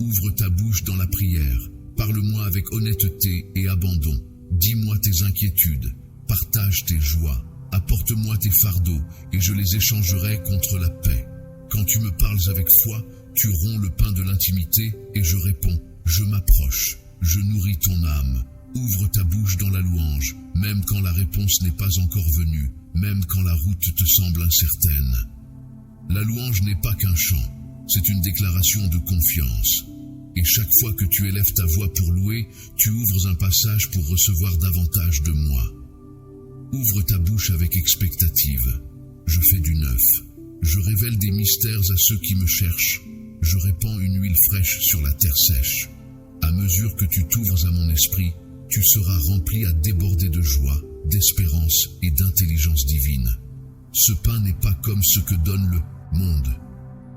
Ouvre ta bouche dans la prière. Parle-moi avec honnêteté et abandon. Dis-moi tes inquiétudes. Partage tes joies. Apporte-moi tes fardeaux et je les échangerai contre la paix. Quand tu me parles avec foi, tu romps le pain de l'intimité et je réponds, je m'approche, je nourris ton âme. Ouvre ta bouche dans la louange, même quand la réponse n'est pas encore venue, même quand la route te semble incertaine. La louange n'est pas qu'un chant, c'est une déclaration de confiance. Et chaque fois que tu élèves ta voix pour louer, tu ouvres un passage pour recevoir davantage de moi. Ouvre ta bouche avec expectative. Je fais du neuf. Je révèle des mystères à ceux qui me cherchent. Je répands une huile fraîche sur la terre sèche. À mesure que tu t'ouvres à mon esprit, tu seras rempli à déborder de joie, d'espérance et d'intelligence divine. Ce pain n'est pas comme ce que donne le monde.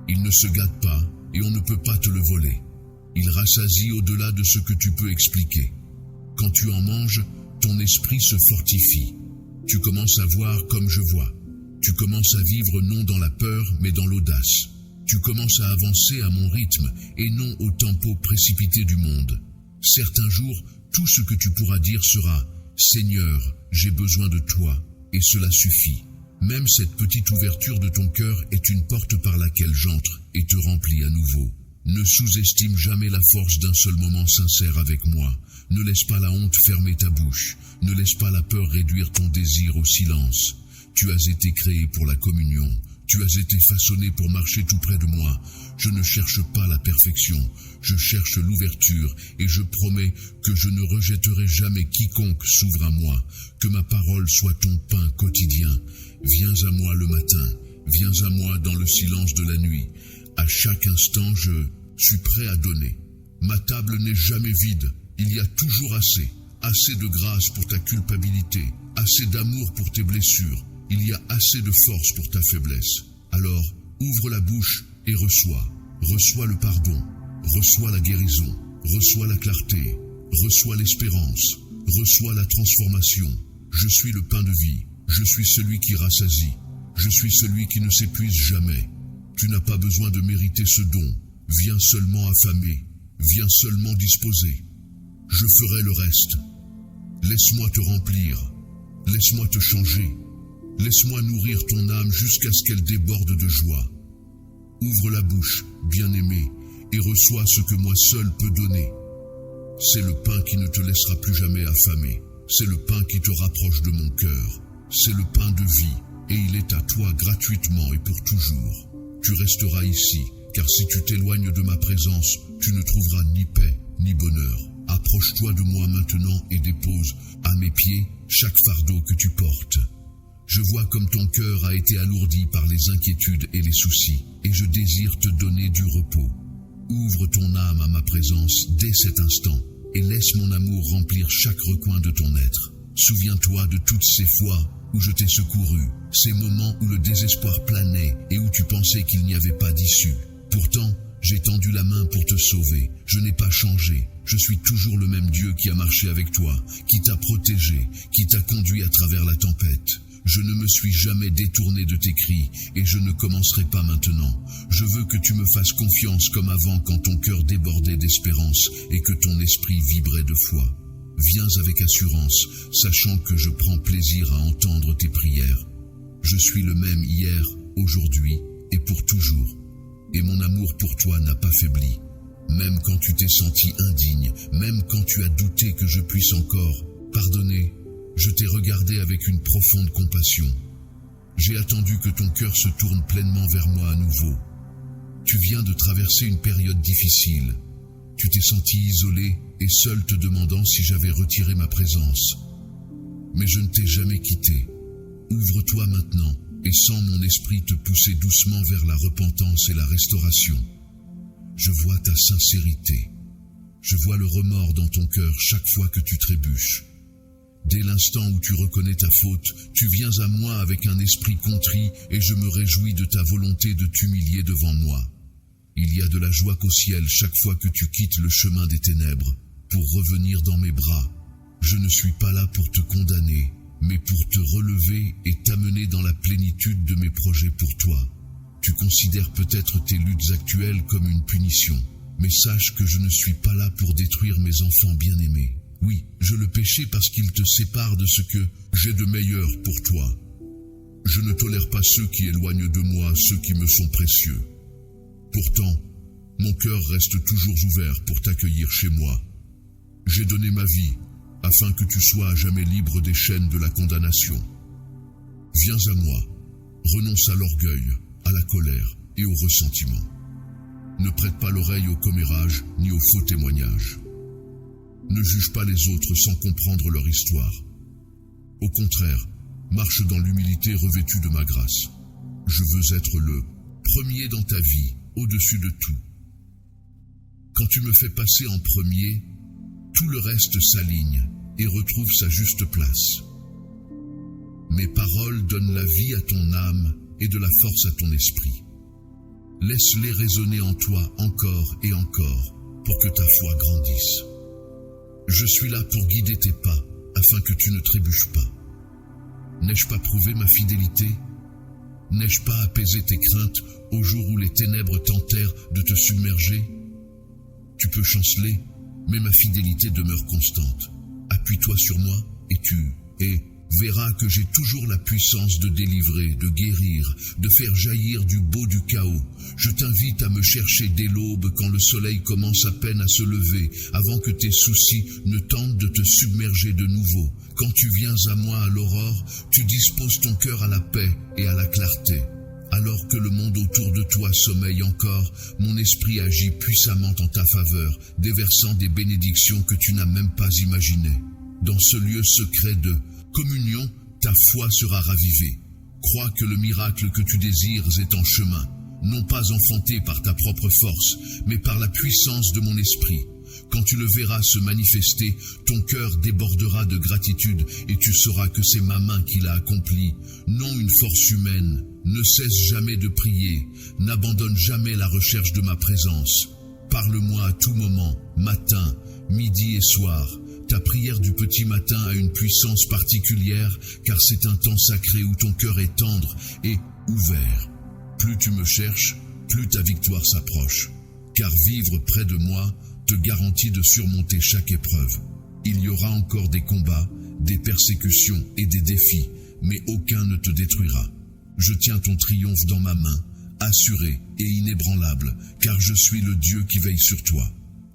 Il ne se gâte pas et on ne peut pas te le voler. Il rassasie au-delà de ce que tu peux expliquer. Quand tu en manges, ton esprit se fortifie. Tu commences à voir comme je vois. Tu commences à vivre non dans la peur, mais dans l'audace. Tu commences à avancer à mon rythme et non au tempo précipité du monde. Certains jours, tout ce que tu pourras dire sera « Seigneur, j'ai besoin de toi » et cela suffit. Même cette petite ouverture de ton cœur est une porte par laquelle j'entre et te remplis à nouveau. Ne sous-estime jamais la force d'un seul moment sincère avec moi. Ne laisse pas la honte fermer ta bouche. Ne laisse pas la peur réduire ton désir au silence. Tu as été créé pour la communion. Tu as été façonné pour marcher tout près de moi. Je ne cherche pas la perfection, je cherche l'ouverture et je promets que je ne rejetterai jamais quiconque s'ouvre à moi. Que ma parole soit ton pain quotidien. Viens à moi le matin, viens à moi dans le silence de la nuit. À chaque instant, je suis prêt à donner. Ma table n'est jamais vide, il y a toujours assez. Assez de grâce pour ta culpabilité, assez d'amour pour tes blessures. Il y a assez de force pour ta faiblesse. Alors, ouvre la bouche et reçois. Reçois le pardon, reçois la guérison, reçois la clarté, reçois l'espérance, reçois la transformation. Je suis le pain de vie, je suis celui qui rassasie, je suis celui qui ne s'épuise jamais. Tu n'as pas besoin de mériter ce don. Viens seulement affamé, viens seulement disposé. Je ferai le reste. Laisse-moi te remplir, laisse-moi te changer. Laisse-moi nourrir ton âme jusqu'à ce qu'elle déborde de joie. Ouvre la bouche, bien-aimé, et reçois ce que moi seul peux donner. C'est le pain qui ne te laissera plus jamais affamer. C'est le pain qui te rapproche de mon cœur. C'est le pain de vie, et il est à toi gratuitement et pour toujours. Tu resteras ici, car si tu t'éloignes de ma présence, tu ne trouveras ni paix, ni bonheur. Approche-toi de moi maintenant et dépose à mes pieds chaque fardeau que tu portes. Je vois comme ton cœur a été alourdi par les inquiétudes et les soucis, et je désire te donner du repos. Ouvre ton âme à ma présence dès cet instant, et laisse mon amour remplir chaque recoin de ton être. Souviens-toi de toutes ces fois où je t'ai secouru, ces moments où le désespoir planait et où tu pensais qu'il n'y avait pas d'issue. Pourtant, j'ai tendu la main pour te sauver. Je n'ai pas changé. Je suis toujours le même Dieu qui a marché avec toi, qui t'a protégé, qui t'a conduit à travers la tempête. Je ne me suis jamais détourné de tes cris et je ne commencerai pas maintenant. Je veux que tu me fasses confiance comme avant quand ton cœur débordait d'espérance et que ton esprit vibrait de foi. Viens avec assurance, sachant que je prends plaisir à entendre tes prières. Je suis le même hier, aujourd'hui et pour toujours. Et mon amour pour toi n'a pas faibli. Même quand tu t'es senti indigne, même quand tu as douté que je puisse encore pardonner, je t'ai regardé avec une profonde compassion. J'ai attendu que ton cœur se tourne pleinement vers moi à nouveau. Tu viens de traverser une période difficile. Tu t'es senti isolé et seul te demandant si j'avais retiré ma présence. Mais je ne t'ai jamais quitté. Ouvre-toi maintenant et sens mon esprit te pousser doucement vers la repentance et la restauration. Je vois ta sincérité. Je vois le remords dans ton cœur chaque fois que tu trébuches. Dès l'instant où tu reconnais ta faute, tu viens à moi avec un esprit contrit et je me réjouis de ta volonté de t'humilier devant moi. Il y a de la joie qu'au ciel chaque fois que tu quittes le chemin des ténèbres pour revenir dans mes bras. Je ne suis pas là pour te condamner, mais pour te relever et t'amener dans la plénitude de mes projets pour toi. Tu considères peut-être tes luttes actuelles comme une punition, mais sache que je ne suis pas là pour détruire mes enfants bien-aimés. Oui, je le péchais parce qu'il te sépare de ce que j'ai de meilleur pour toi. Je ne tolère pas ceux qui éloignent de moi ceux qui me sont précieux. Pourtant, mon cœur reste toujours ouvert pour t'accueillir chez moi. J'ai donné ma vie afin que tu sois à jamais libre des chaînes de la condamnation. Viens à moi, renonce à l'orgueil, à la colère et au ressentiment. Ne prête pas l'oreille au commérage ni aux faux témoignages. Ne juge pas les autres sans comprendre leur histoire. Au contraire, marche dans l'humilité revêtue de ma grâce. Je veux être le premier dans ta vie, au-dessus de tout. Quand tu me fais passer en premier, tout le reste s'aligne. et retrouve sa juste place. Mes paroles donnent la vie à ton âme et de la force à ton esprit. Laisse-les résonner en toi encore et encore pour que ta foi grandisse. Je suis là pour guider tes pas afin que tu ne trébuches pas. N'ai-je pas prouvé ma fidélité? N'ai-je pas apaisé tes craintes au jour où les ténèbres tentèrent de te submerger? Tu peux chanceler, mais ma fidélité demeure constante. Appuie-toi sur moi et verras que j'ai toujours la puissance de délivrer, de guérir, de faire jaillir du beau du chaos. Je t'invite à me chercher dès l'aube quand le soleil commence à peine à se lever, avant que tes soucis ne tentent de te submerger de nouveau. Quand tu viens à moi à l'aurore, tu disposes ton cœur à la paix et à la clarté. Alors que le monde autour de toi sommeille encore, mon esprit agit puissamment en ta faveur, déversant des bénédictions que tu n'as même pas imaginées. Dans ce lieu secret de communion, ta foi sera ravivée. Crois que le miracle que tu désires est en chemin, non pas enfanté par ta propre force, mais par la puissance de mon esprit. Quand tu le verras se manifester, ton cœur débordera de gratitude et tu sauras que c'est ma main qui l'a accompli, non une force humaine. Ne cesse jamais de prier, n'abandonne jamais la recherche de ma présence. Parle-moi à tout moment, matin, midi et soir. Ta prière du petit matin a une puissance particulière, car c'est un temps sacré où ton cœur est tendre et ouvert. Plus tu me cherches, plus ta victoire s'approche. Car vivre près de moi te garantit de surmonter chaque épreuve. Il y aura encore des combats, des persécutions et des défis, mais aucun ne te détruira. Je tiens ton triomphe dans ma main, assuré et inébranlable, car je suis le Dieu qui veille sur toi.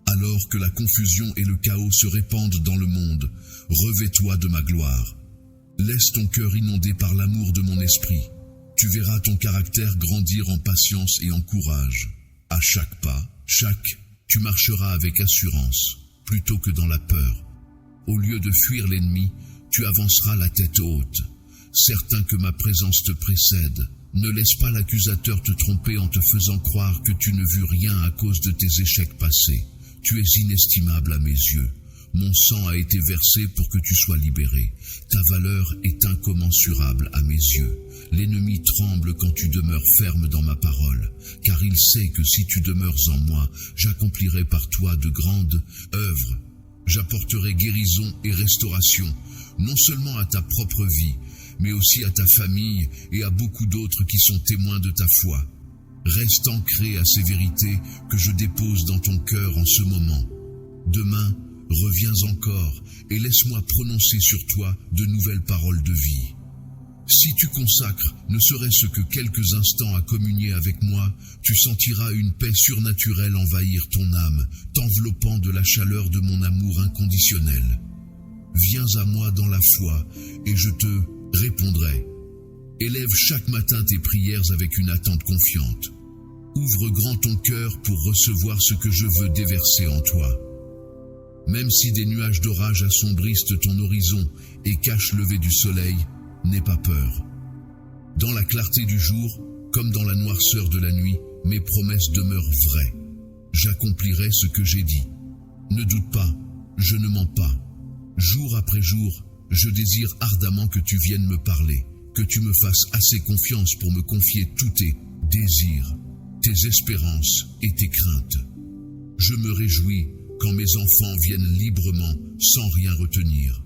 Alors que la confusion et le chaos se répandent dans le monde, revêt-toi de ma gloire. Laisse ton cœur inondé par l'amour de mon esprit. Tu verras ton caractère grandir en patience et en courage. À chaque pas, tu marcheras avec assurance, plutôt que dans la peur. Au lieu de fuir l'ennemi, tu avanceras la tête haute. Certain que ma présence te précède, ne laisse pas l'accusateur te tromper en te faisant croire que tu ne vis rien à cause de tes échecs passés. Tu es inestimable à mes yeux. Mon sang a été versé pour que tu sois libéré. Ta valeur est incommensurable à mes yeux. L'ennemi tremble quand tu demeures ferme dans ma parole, car il sait que si tu demeures en moi, j'accomplirai par toi de grandes œuvres. J'apporterai guérison et restauration, non seulement à ta propre vie, mais aussi à ta famille et à beaucoup d'autres qui sont témoins de ta foi. Reste ancré à ces vérités que je dépose dans ton cœur en ce moment. Demain, reviens encore et laisse-moi prononcer sur toi de nouvelles paroles de vie. Si tu consacres ne serait-ce que quelques instants à communier avec moi, tu sentiras une paix surnaturelle envahir ton âme, t'enveloppant de la chaleur de mon amour inconditionnel. Viens à moi dans la foi et je te répondrai. Élève chaque matin tes prières avec une attente confiante. Ouvre grand ton cœur pour recevoir ce que je veux déverser en toi. Même si des nuages d'orage assombrissent ton horizon et cachent le lever du soleil, n'aie pas peur. Dans la clarté du jour, comme dans la noirceur de la nuit, mes promesses demeurent vraies. J'accomplirai ce que j'ai dit. Ne doute pas, je ne mens pas. Jour après jour, je désire ardemment que tu viennes me parler, que tu me fasses assez confiance pour me confier tous tes désirs, tes espérances et tes craintes. Je me réjouis quand mes enfants viennent librement, sans rien retenir.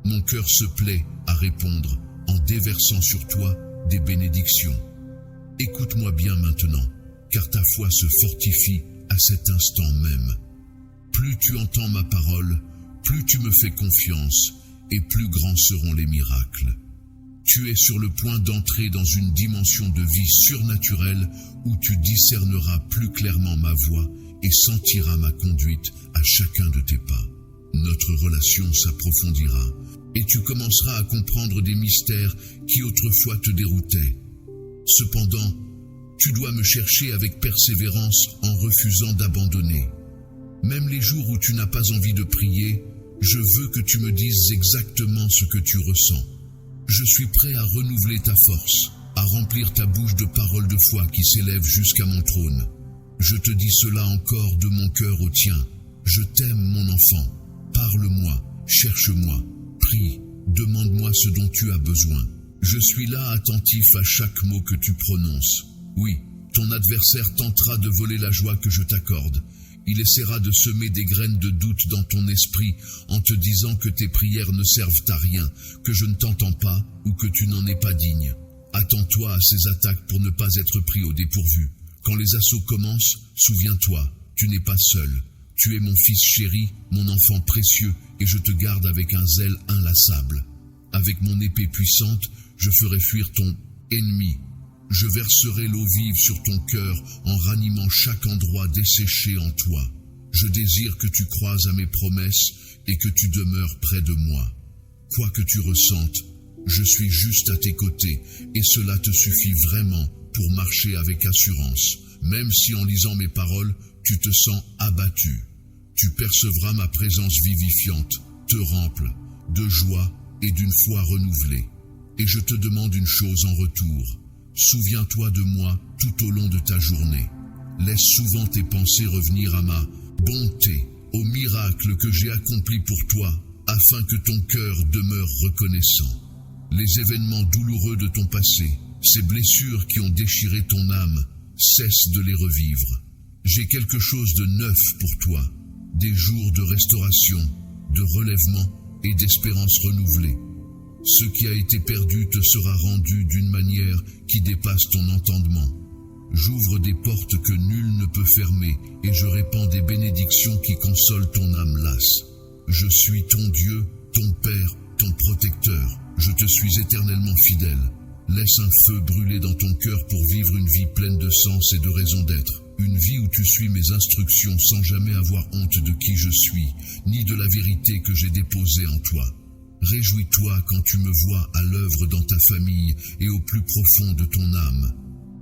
Mon cœur se plaît à répondre en déversant sur toi des bénédictions. Écoute-moi bien maintenant, car ta foi se fortifie à cet instant même. Plus tu entends ma parole, plus tu me fais confiance, et plus grands seront les miracles. Tu es sur le point d'entrer dans une dimension de vie surnaturelle où tu discerneras plus clairement ma voix et sentiras ma conduite à chacun de tes pas. Notre relation s'approfondira et tu commenceras à comprendre des mystères qui autrefois te déroutaient. Cependant, tu dois me chercher avec persévérance en refusant d'abandonner. Même les jours où tu n'as pas envie de prier, je veux que tu me dises exactement ce que tu ressens. Je suis prêt à renouveler ta force, à remplir ta bouche de paroles de foi qui s'élèvent jusqu'à mon trône. Je te dis cela encore de mon cœur au tien. Je t'aime, mon enfant. Parle-moi, Cherche-moi, prie, demande-moi ce dont tu as besoin. Je suis là attentif à chaque mot que tu prononces. Oui, ton adversaire tentera de voler la joie que je t'accorde. Il essaiera de semer des graines de doute dans ton esprit en te disant que tes prières ne servent à rien, que je ne t'entends pas ou que tu n'en es pas digne. Attends-toi à ces attaques pour ne pas être pris au dépourvu. Quand les assauts commencent, souviens-toi, tu n'es pas seul. Tu es mon fils chéri, mon enfant précieux, et je te garde avec un zèle inlassable. Avec mon épée puissante, je ferai fuir ton ennemi. Je verserai l'eau vive sur ton cœur en ranimant chaque endroit desséché en toi. Je désire que tu croies à mes promesses et que tu demeures près de moi. Quoi que tu ressentes, je suis juste à tes côtés et cela te suffit vraiment pour marcher avec assurance. Même si en lisant mes paroles, tu te sens abattu. Tu percevras ma présence vivifiante, te remplie de joie et d'une foi renouvelée. Et je te demande une chose en retour. Souviens-toi de moi tout au long de ta journée. Laisse souvent tes pensées revenir à ma bonté, au miracle que j'ai accompli pour toi, afin que ton cœur demeure reconnaissant. Les événements douloureux de ton passé, ces blessures qui ont déchiré ton âme, cesse de les revivre. J'ai quelque chose de neuf pour toi, des jours de restauration, de relèvement et d'espérance renouvelée. Ce qui a été perdu te sera rendu d'une manière qui dépasse ton entendement. J'ouvre des portes que nul ne peut fermer et je répands des bénédictions qui consolent ton âme lasse. Je suis ton Dieu, ton Père, ton protecteur. Je te suis éternellement fidèle. Laisse un feu brûler dans ton cœur pour vivre une vie pleine de sens et de raison d'être. Une vie où tu suis mes instructions sans jamais avoir honte de qui je suis, ni de la vérité que j'ai déposée en toi. Réjouis-toi quand tu me vois à l'œuvre dans ta famille et au plus profond de ton âme.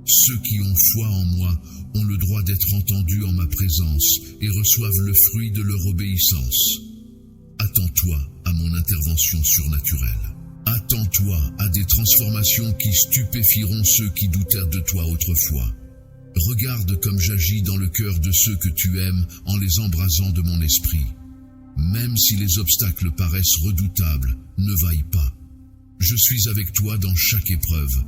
Ceux qui ont foi en moi ont le droit d'être entendus en ma présence et reçoivent le fruit de leur obéissance. Attends-toi à mon intervention surnaturelle. Attends-toi à des transformations qui stupéfieront ceux qui doutèrent de toi autrefois. Regarde comme j'agis dans le cœur de ceux que tu aimes en les embrasant de mon esprit. Même si les obstacles paraissent redoutables, ne vaille pas. Je suis avec toi dans chaque épreuve,